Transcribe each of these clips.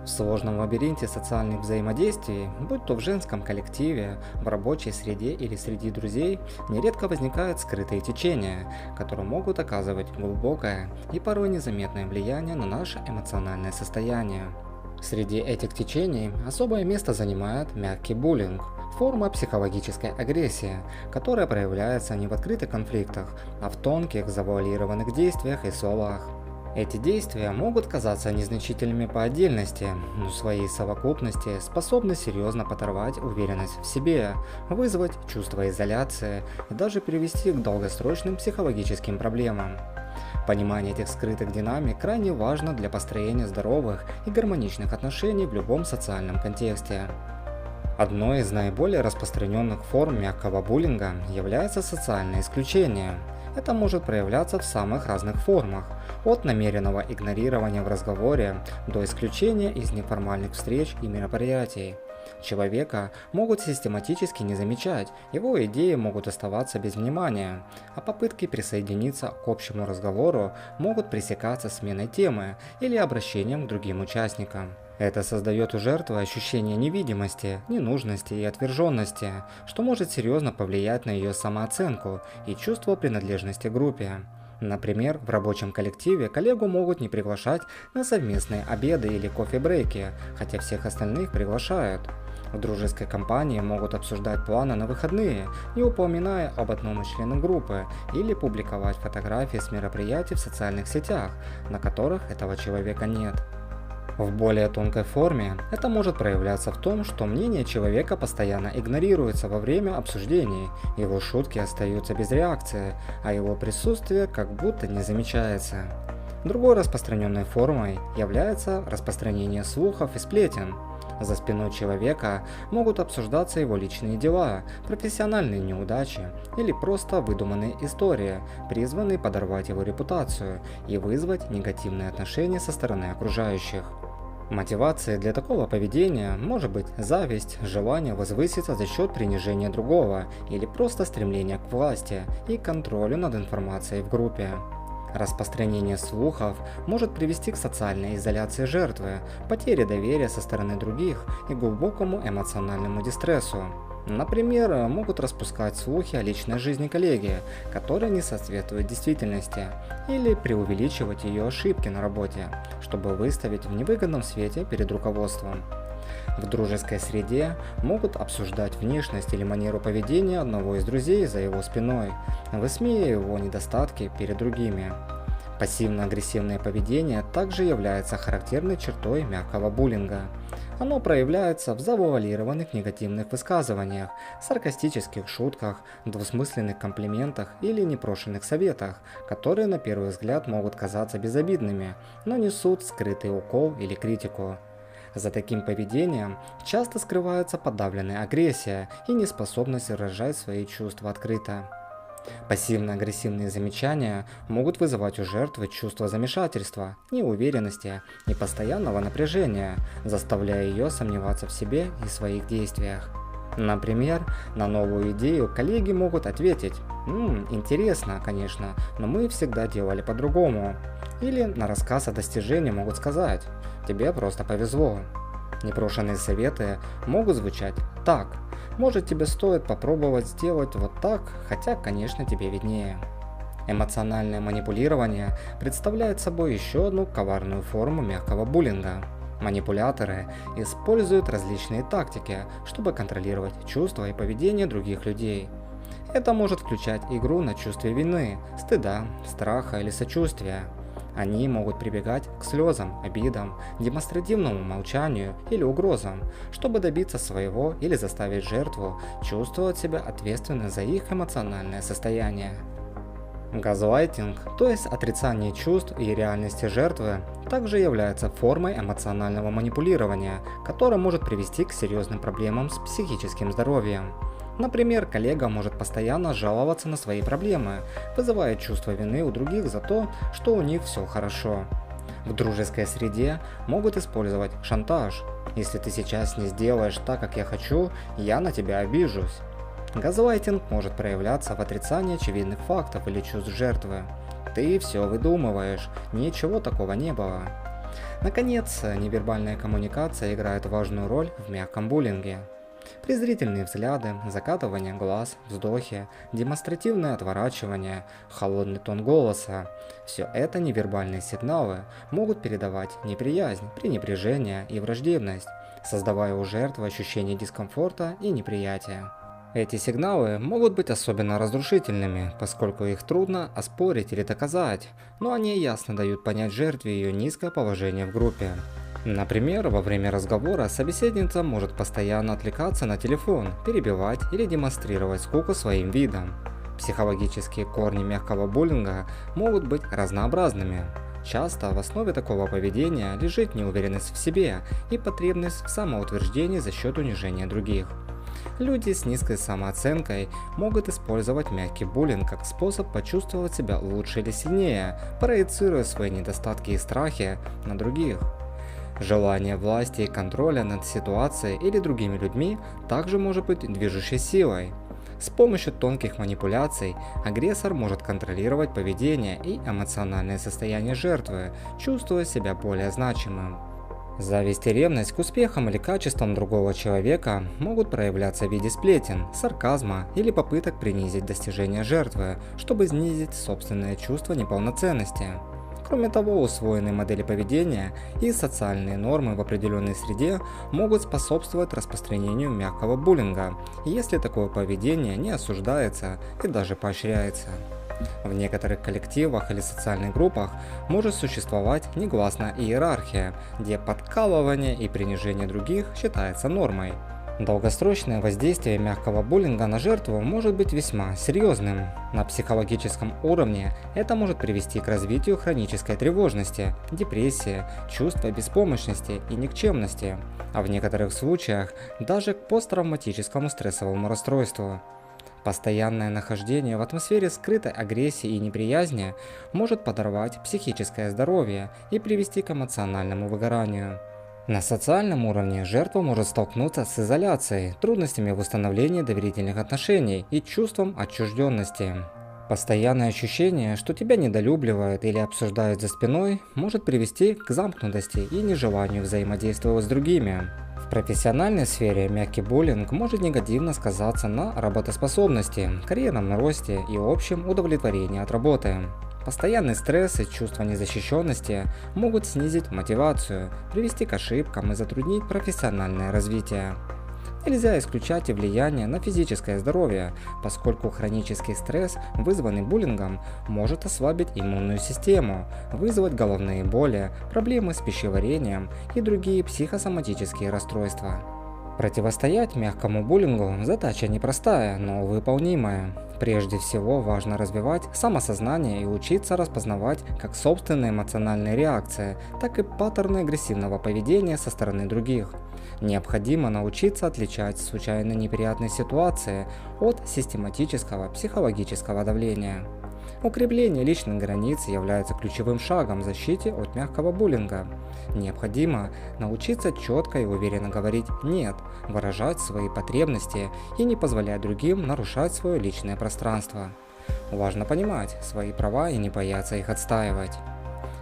В сложном лабиринте социальных взаимодействий, будь то в женском коллективе, в рабочей среде или среди друзей, нередко возникают скрытые течения, которые могут оказывать глубокое и порой незаметное влияние на наше эмоциональное состояние. Среди этих течений особое место занимает мягкий буллинг, форма психологической агрессии, которая проявляется не в открытых конфликтах, а в тонких завуалированных действиях и словах. Эти действия могут казаться незначительными по отдельности, но в своей совокупности способны серьезно подорвать уверенность в себе, вызвать чувство изоляции и даже привести к долгосрочным психологическим проблемам. Понимание этих скрытых динамик крайне важно для построения здоровых и гармоничных отношений в любом социальном контексте. Одной из наиболее распространенных форм мягкого буллинга является социальное исключение. Это может проявляться в самых разных формах, от намеренного игнорирования в разговоре до исключения из неформальных встреч и мероприятий. Человека могут систематически не замечать, его идеи могут оставаться без внимания, а попытки присоединиться к общему разговору могут пресекаться сменой темы или обращением к другим участникам. Это создает у жертвы ощущение невидимости, ненужности и отверженности, что может серьезно повлиять на ее самооценку и чувство принадлежности к группе. Например, в рабочем коллективе коллегу могут не приглашать на совместные обеды или кофе-брейки, хотя всех остальных приглашают. В дружеской компании могут обсуждать планы на выходные, не упоминая об одном из членов группы, или публиковать фотографии с мероприятий в социальных сетях, на которых этого человека нет. В более тонкой форме это может проявляться в том, что мнение человека постоянно игнорируется во время обсуждений, его шутки остаются без реакции, а его присутствие как будто не замечается. Другой распространенной формой является распространение слухов и сплетен. За спиной человека могут обсуждаться его личные дела, профессиональные неудачи или просто выдуманные истории, призванные подорвать его репутацию и вызвать негативные отношения со стороны окружающих. Мотивацией для такого поведения может быть зависть, желание возвыситься за счет принижения другого или просто стремление к власти и контролю над информацией в группе. Распространение слухов может привести к социальной изоляции жертвы, потере доверия со стороны других и глубокому эмоциональному дистрессу. Например, могут распускать слухи о личной жизни коллеги, которые не соответствуют действительности, или преувеличивать ее ошибки на работе, чтобы выставить в невыгодном свете перед руководством. В дружеской среде могут обсуждать внешность или манеру поведения одного из друзей за его спиной, высмеивая его недостатки перед другими. Пассивно-агрессивное поведение также является характерной чертой мягкого буллинга. Оно проявляется в завуалированных негативных высказываниях, саркастических шутках, двусмысленных комплиментах или непрошенных советах, которые на первый взгляд могут казаться безобидными, но несут скрытый укол или критику. За таким поведением часто скрывается подавленная агрессия и неспособность выражать свои чувства открыто. Пассивно-агрессивные замечания могут вызывать у жертвы чувство замешательства, неуверенности и постоянного напряжения, заставляя ее сомневаться в себе и своих действиях. Например, на новую идею коллеги могут ответить: интересно, конечно, но мы всегда делали по-другому». Или на рассказ о достижении могут сказать: «Тебе просто повезло». Непрошенные советы могут звучать так: «Может, тебе стоит попробовать сделать вот так, хотя, конечно, тебе виднее». Эмоциональное манипулирование представляет собой еще одну коварную форму мягкого буллинга. Манипуляторы используют различные тактики, чтобы контролировать чувства и поведение других людей. Это может включать игру на чувстве вины, стыда, страха или сочувствия. Они могут прибегать к слезам, обидам, демонстративному молчанию или угрозам, чтобы добиться своего или заставить жертву чувствовать себя ответственной за их эмоциональное состояние. Газлайтинг, то есть отрицание чувств и реальности жертвы, также является формой эмоционального манипулирования, которое может привести к серьезным проблемам с психическим здоровьем. Например, коллега может постоянно жаловаться на свои проблемы, вызывая чувство вины у других за то, что у них все хорошо. В дружеской среде могут использовать шантаж. «Если ты сейчас не сделаешь так, как я хочу, я на тебя обижусь». Газлайтинг может проявляться в отрицании очевидных фактов или чувств жертвы. «Ты все выдумываешь, ничего такого не было». Наконец, невербальная коммуникация играет важную роль в мягком буллинге. Презрительные взгляды, закатывание глаз, вздохи, демонстративное отворачивание, холодный тон голоса — все это невербальные сигналы могут передавать неприязнь, пренебрежение и враждебность, создавая у жертвы ощущение дискомфорта и неприятия. Эти сигналы могут быть особенно разрушительными, поскольку их трудно оспорить или доказать, но они ясно дают понять жертве ее низкое положение в группе. Например, во время разговора собеседница может постоянно отвлекаться на телефон, перебивать или демонстрировать скуку своим видом. Психологические корни мягкого буллинга могут быть разнообразными. Часто в основе такого поведения лежит неуверенность в себе и потребность в самоутверждении за счет унижения других. Люди с низкой самооценкой могут использовать мягкий буллинг как способ почувствовать себя лучше или сильнее, проецируя свои недостатки и страхи на других. Желание власти и контроля над ситуацией или другими людьми также может быть движущей силой. С помощью тонких манипуляций агрессор может контролировать поведение и эмоциональное состояние жертвы, чувствуя себя более значимым. Зависть и ревность к успехам или качествам другого человека могут проявляться в виде сплетен, сарказма или попыток принизить достижения жертвы, чтобы снизить собственное чувство неполноценности. Кроме того, усвоенные модели поведения и социальные нормы в определенной среде могут способствовать распространению мягкого буллинга, если такое поведение не осуждается и даже поощряется. В некоторых коллективах или социальных группах может существовать негласная иерархия, где подкалывание и принижение других считается нормой. Долгосрочное воздействие мягкого буллинга на жертву может быть весьма серьезным. На психологическом уровне это может привести к развитию хронической тревожности, депрессии, чувства беспомощности и никчемности, а в некоторых случаях даже к посттравматическому стрессовому расстройству. Постоянное нахождение в атмосфере скрытой агрессии и неприязни может подорвать психическое здоровье и привести к эмоциональному выгоранию. На социальном уровне жертва может столкнуться с изоляцией, трудностями в установлении доверительных отношений и чувством отчужденности. Постоянное ощущение, что тебя недолюбливают или обсуждают за спиной, может привести к замкнутости и нежеланию взаимодействовать с другими. В профессиональной сфере мягкий буллинг может негативно сказаться на работоспособности, карьерном росте и общем удовлетворении от работы. Постоянный стресс и чувство незащищенности могут снизить мотивацию, привести к ошибкам и затруднить профессиональное развитие. Нельзя исключать и влияние на физическое здоровье, поскольку хронический стресс, вызванный буллингом, может ослабить иммунную систему, вызвать головные боли, проблемы с пищеварением и другие психосоматические расстройства. Противостоять мягкому буллингу задача непростая, но выполнимая. Прежде всего важно развивать самосознание и учиться распознавать как собственные эмоциональные реакции, так и паттерны агрессивного поведения со стороны других. Необходимо научиться отличать случайно неприятные ситуации от систематического психологического давления. Укрепление личных границ является ключевым шагом в защите от мягкого буллинга. Необходимо научиться четко и уверенно говорить «нет», выражать свои потребности и не позволять другим нарушать свое личное пространство. Важно понимать свои права и не бояться их отстаивать.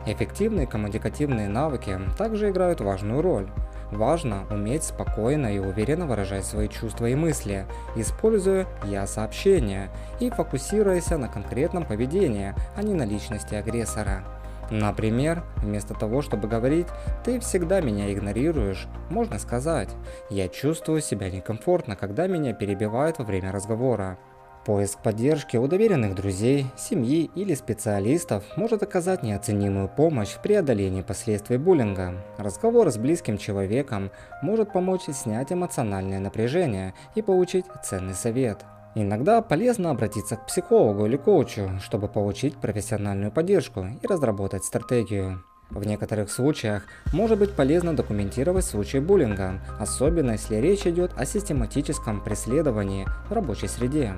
Эффективные коммуникативные навыки также играют важную роль. Важно уметь спокойно и уверенно выражать свои чувства и мысли, используя «я-сообщения» и фокусируясь на конкретном поведении, а не на личности агрессора. Например, вместо того, чтобы говорить «ты всегда меня игнорируешь», можно сказать «я чувствую себя некомфортно, когда меня перебивают во время разговора». Поиск поддержки у доверенных друзей, семьи или специалистов может оказать неоценимую помощь в преодолении последствий буллинга. Разговор с близким человеком может помочь снять эмоциональное напряжение и получить ценный совет. Иногда полезно обратиться к психологу или коучу, чтобы получить профессиональную поддержку и разработать стратегию. В некоторых случаях может быть полезно документировать случаи буллинга, особенно если речь идет о систематическом преследовании в рабочей среде.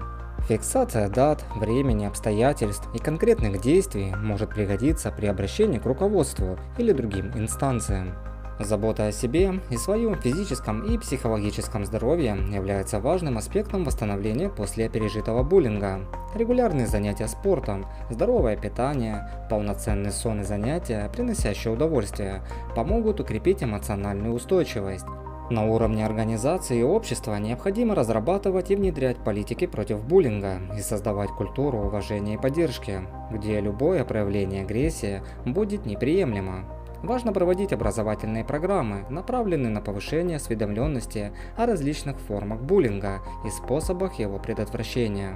Фиксация дат, времени, обстоятельств и конкретных действий может пригодиться при обращении к руководству или другим инстанциям. Забота о себе и своем физическом и психологическом здоровье является важным аспектом восстановления после пережитого буллинга. Регулярные занятия спортом, здоровое питание, полноценный сон и занятия, приносящие удовольствие, помогут укрепить эмоциональную устойчивость. На уровне организации и общества необходимо разрабатывать и внедрять политики против буллинга и создавать культуру уважения и поддержки, где любое проявление агрессии будет неприемлемо. Важно проводить образовательные программы, направленные на повышение осведомленности о различных формах буллинга и способах его предотвращения.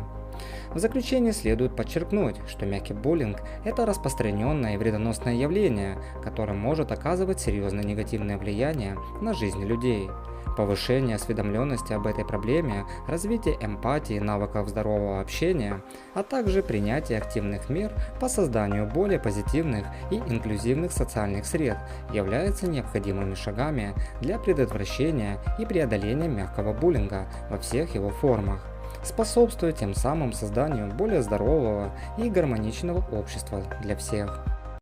В заключение следует подчеркнуть, что мягкий буллинг – это распространенное и вредоносное явление, которое может оказывать серьезное негативное влияние на жизнь людей. Повышение осведомленности об этой проблеме, развитие эмпатии и навыков здорового общения, а также принятие активных мер по созданию более позитивных и инклюзивных социальных сред являются необходимыми шагами для предотвращения и преодоления мягкого буллинга во всех его формах, способствуя тем самым созданию более здорового и гармоничного общества для всех.